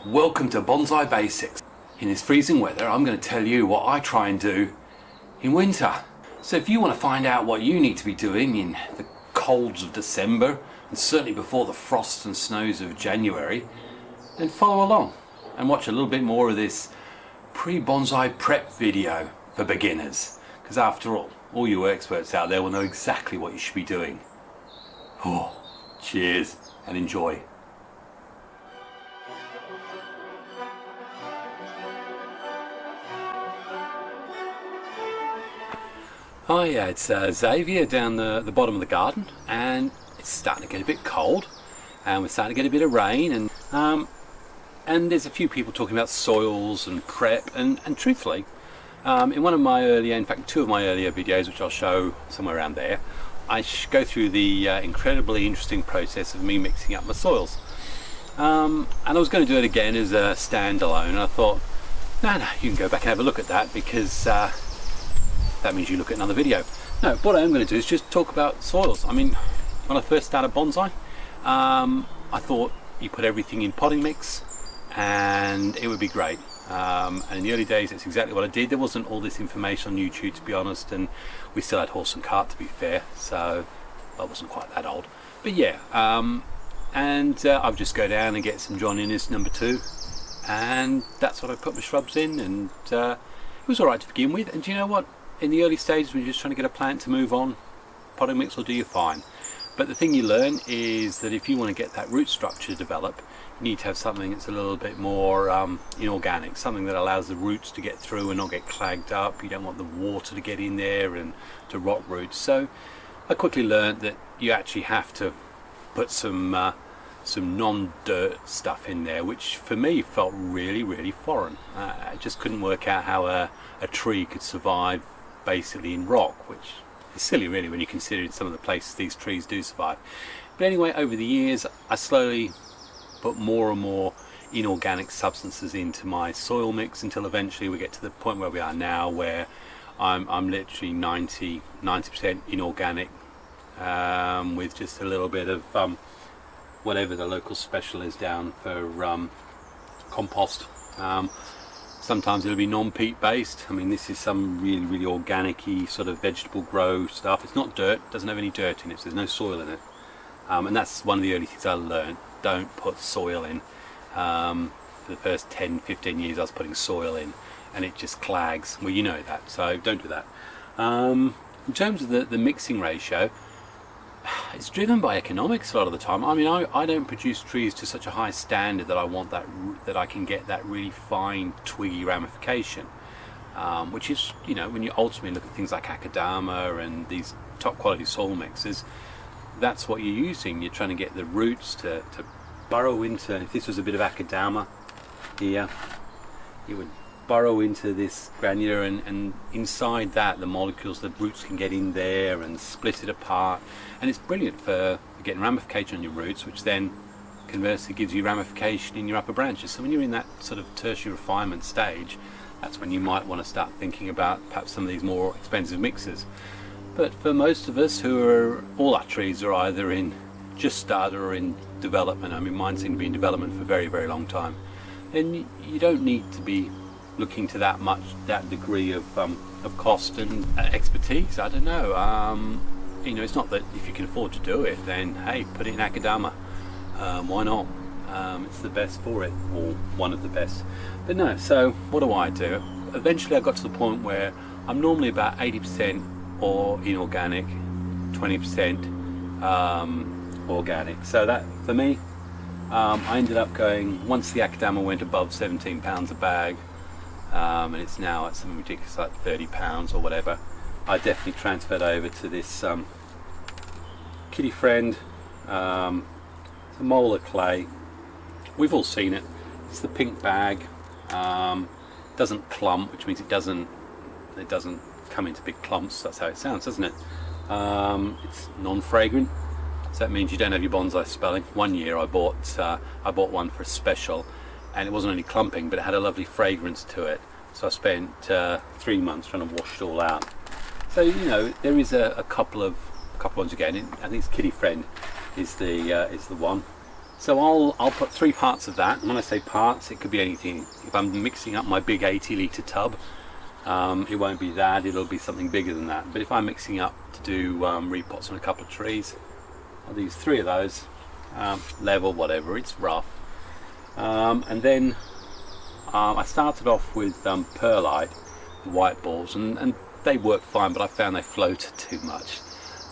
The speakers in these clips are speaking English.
Welcome to Bonsai Basics. In this freezing weather, I'm going to tell you what I try and do in winter. So if you want to find out what you need to be doing in the colds of December, and certainly before the frosts and snows of January, then follow along and watch a little bit more of this pre-bonsai prep video for beginners. Because after all you experts out there will know exactly what you should be doing. Oh, cheers and enjoy. Hi, it's Xavier down the bottom of the garden, and it's starting to get a bit cold, and we're starting to get a bit of rain, and there's a few people talking about soils and prep, and truthfully, in one of my earlier, in fact two of my earlier videos, which I'll show somewhere around there, I go through the incredibly interesting process of me mixing up my soils. And I was going to do it again as a standalone, and I thought, no, you can go back and have a look at that, because that means you look at another video. No, what I am going to do is just talk about soils. I mean, when I first started bonsai, I thought you put everything in potting mix and it would be great. And in the early days, that's exactly what I did. There wasn't all this information on YouTube, to be honest, and we still had horse and cart, to be fair, so I wasn't quite that old. But yeah, I would just go down and get some John Innes number 2, and that's what I put my shrubs in, and it was alright to begin with. And do you know what? In the early stages, when you're just trying to get a plant to move on, potting mix will do you fine. But the thing you learn is that if you want to get that root structure to develop, you need to have something that's a little bit more inorganic, something that allows the roots to get through and not get clogged up. You don't want the water to get in there and to rot roots. So I quickly learned that you actually have to put some non-dirt stuff in there, which for me felt really, really foreign. I just couldn't work out how a tree could survive basically in rock, which is silly really when you consider some of the places these trees do survive. But anyway, over the years I slowly put more and more inorganic substances into my soil mix until eventually we get to the point where we are now, where I'm literally 90% inorganic, with just a little bit of whatever the local special is down for compost. Sometimes it'll be non-peat based. I mean, this is some really, really organic-y sort of vegetable grow stuff. It's not dirt, doesn't have any dirt in it, so there's no soil in it. And that's one of the early things I learned. Don't put soil in. For the first 10-15 years I was putting soil in and it just clags. Well, you know that, so don't do that. In terms of the mixing ratio, it's driven by economics a lot of the time. I mean, I don't produce trees to such a high standard that I want that I can get that really fine twiggy ramification, which is, you know, when you ultimately look at things like Akadama and these top quality soil mixes, that's what you're using. You're trying to get the roots to burrow into. If this was a bit of Akadama here, you would burrow into this granular, and inside that the molecules, the roots can get in there and split it apart, and it's brilliant for getting ramification on your roots, which then conversely gives you ramification in your upper branches. So when you're in that sort of tertiary refinement stage, that's when you might want to start thinking about perhaps some of these more expensive mixes. But for most of us who are, all our trees are either in just started or in development. I mean, mine seem to be in development for a very, very long time, then you don't need to be looking to that degree of cost and expertise. I don't know. You know, it's not that if you can afford to do it, then hey, put it in Akadama. Why not? It's the best for it, or one of the best. But no. So what do? Eventually, I got to the point where I'm normally about 80% or inorganic, 20% organic. So that for me, I ended up going, once the Akadama went above £17 a bag. And it's now at something ridiculous like £30 or whatever, I definitely transferred over to this Kitty Friend. It's a molar clay. We've all seen it. It's the pink bag. Doesn't clump, which means it doesn't come into big clumps. That's how it sounds, doesn't it? It's non-fragrant, so that means you don't have your bonsai spelling. One year I bought one for a special, and it wasn't only clumping, but it had a lovely fragrance to it. So I spent 3 months trying to wash it all out. So, you know, there is a couple of ones again. I think it's Kitty Friend is the one. So I'll put 3 parts of that. And when I say parts, it could be anything. If I'm mixing up my big 80-litre tub, it won't be that, it'll be something bigger than that. But if I'm mixing up to do repots on a couple of trees, I'll use 3 of those, level, whatever, it's rough. And then I started off with perlite, the white balls, and they worked fine, but I found they floated too much.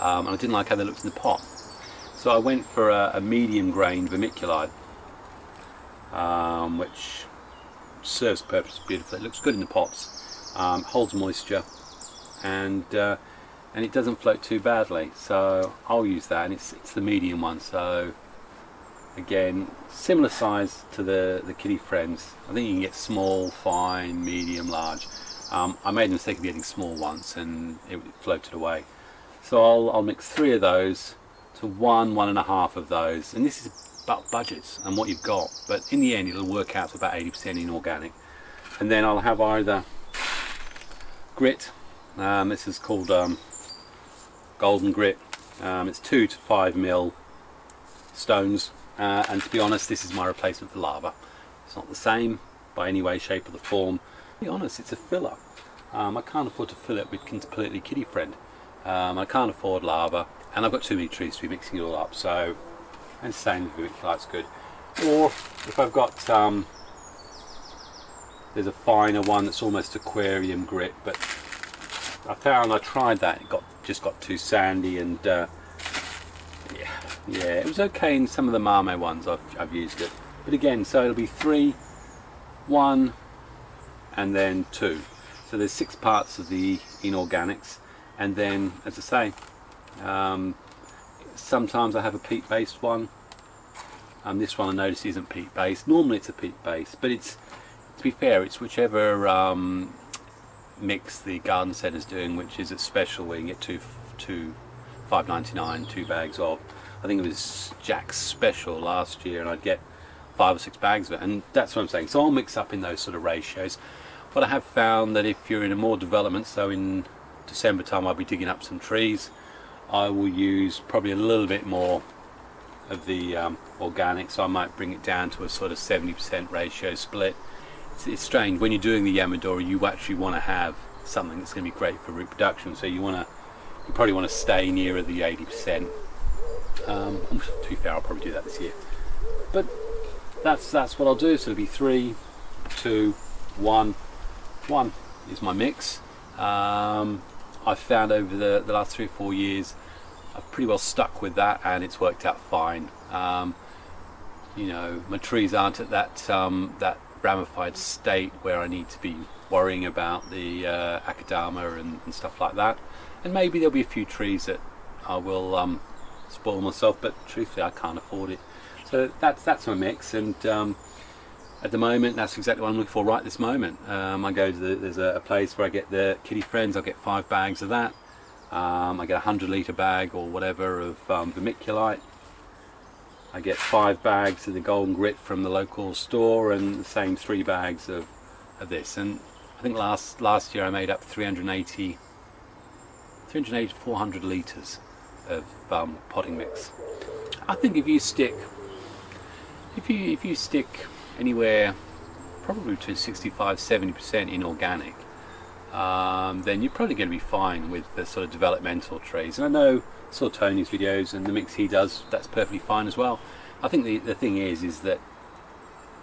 And I didn't like how they looked in the pot. So I went for a medium grain vermiculite, which serves the purpose beautifully. It looks good in the pots, holds moisture, and it doesn't float too badly. So I'll use that, and it's the medium one. So again, similar size to the Kitty Friends. I think you can get small, fine, medium, large. I made the mistake of getting small once, and it floated away. So I'll mix 3 of those to 1.5 of those, and this is about budgets and what you've got, but in the end it'll work out to about 80% inorganic. And then I'll have either grit, this is called golden grit, it's 2 to 5 mil stones, and to be honest, this is my replacement for lava. It's not the same by any way, shape or the form. To be honest, it's a filler. I can't afford to fill it with completely Kitty Friend. I can't afford lava, and I've got too many trees to be mixing it all up, so, and same with vermiculite's good. Or if I've got there's a finer one that's almost aquarium grit, but I tried that, it just got too sandy, and yeah, it was okay in some of the Mame ones I've used it. But again, so it'll be 3, 1 and then 2. So there's 6 parts of the inorganics, and then, as I say, sometimes I have a peat based one. This one I notice isn't peat based. Normally it's a peat based, but it's, to be fair, it's whichever mix the garden centre's doing, which is a special where you can get $5.99, 2 bags of. I think it was Jack's special last year, and I'd get 5 or 6 bags of it, and that's what I'm saying. So I'll mix up in those sort of ratios. But I have found that if you're in a more development, so in December time I'll be digging up some trees, I will use probably a little bit more of the organic, so I might bring it down to a sort of 70% ratio split. It's strange, when you're doing the Yamadori, you actually want to have something that's going to be great for reproduction, so you probably want to stay nearer the 80%. To be fair, I'll probably do that this year, but that's what I'll do. So it'll be 3, 2, 1. 1 is my mix. I've found over the last 3 or 4 years I've pretty well stuck with that, and it's worked out fine. You know, my trees aren't at that ramified state where I need to be worrying about the akadama and stuff like that. And maybe there'll be a few trees that I will spoil myself, but truthfully I can't afford it. So that's my mix, and at the moment that's exactly what I'm looking for right this moment. I go to there's a place where I get the Kitty Friends. I'll get 5 bags of that. I get a 100-litre bag or whatever of vermiculite. I get 5 bags of the golden grit from the local store, and the same 3 bags of this. And I think last year I made up 380 to 400 litres of potting mix. I think if you stick anywhere probably between 65-70% inorganic, then you're probably going to be fine with the sort of developmental trees. And I know, I saw Tony's videos and the mix he does, that's perfectly fine as well. I think the thing is that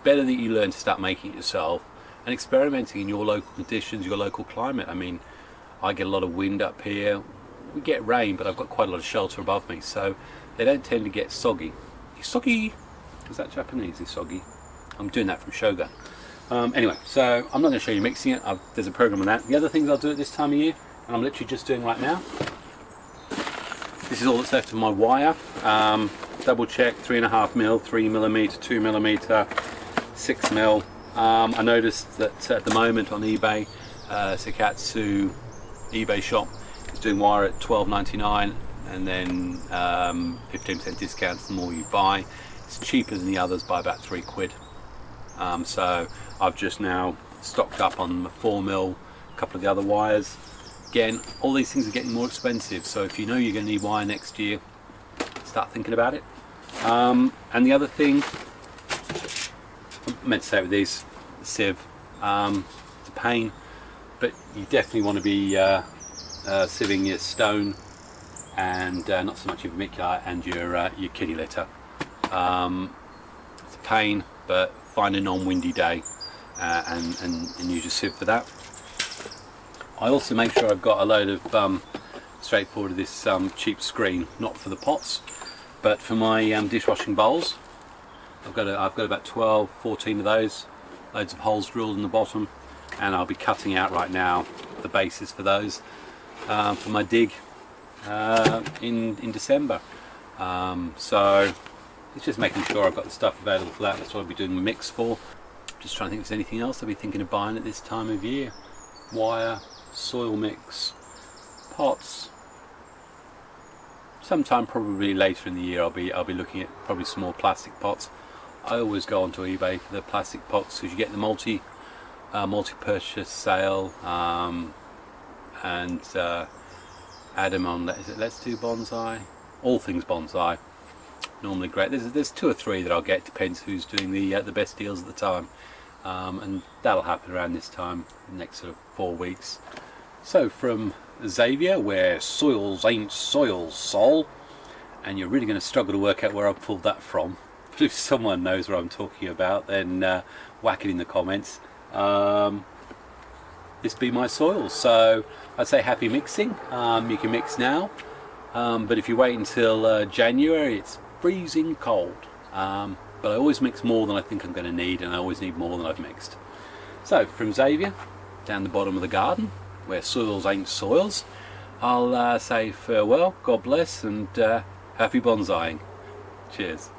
better that you learn to start making it yourself and experimenting in your local conditions, your local climate. I mean, I get a lot of wind up here, we get rain, but I've got quite a lot of shelter above me, so they don't tend to get soggy. Soggy, is that Japanese, is soggy? I'm doing that from Shogun. Anyway, so I'm not going to show you mixing it. There's a program on that. The other things I'll do at this time of year, and I'm literally just doing right now, this is all that's left of my wire. Double check, 3.5 mil, 3 millimeter, 2 millimeter, 6 mil. I noticed that at the moment on eBay, Sekatsu eBay shop is doing wire at $12.99, and then 15% discounts the more you buy. It's cheaper than the others by about £3. So I've just now stocked up on the 4 mil, a couple of the other wires. Again, all these things are getting more expensive, so if you know you're going to need wire next year, start thinking about it. And the other thing I meant to say with these sieve, it's a pain, but you definitely want to be sieving your stone and not so much your vermiculite and your kitty litter. It's a pain, but find a non-windy day and use your sieve for that. I also make sure I've got a load of straightforward this cheap screen, not for the pots, but for my dishwashing bowls. I've got about 12, 14 of those, loads of holes drilled in the bottom, and I'll be cutting out right now the bases for those for my dig in December. So it's just making sure I've got the stuff available for that. That's what I'll be doing the mix for. Just trying to think if there's anything else I'll be thinking of buying at this time of year. Wire, soil mix, pots. Sometime probably later in the year I'll be looking at probably some more plastic pots. I always go onto eBay for the plastic pots because you get the multi-purchase sale, and add them on. Is it Let's Do Bonsai? All Things Bonsai. Normally great. There's 2 or 3 that I'll get. Depends who's doing the best deals at the time, and that'll happen around this time, next sort of 4 weeks. So from Xavier, where soils ain't soils, Sol, and you're really going to struggle to work out where I've pulled that from. But if someone knows what I'm talking about, then whack it in the comments. This be my soils. So I'd say happy mixing. You can mix now, but if you wait until January, it's freezing cold. But I always mix more than I think I'm going to need, and I always need more than I've mixed. So from Xavier, down the bottom of the garden, where soils ain't soils, I'll say farewell, God bless, and happy bonsaiing. Cheers.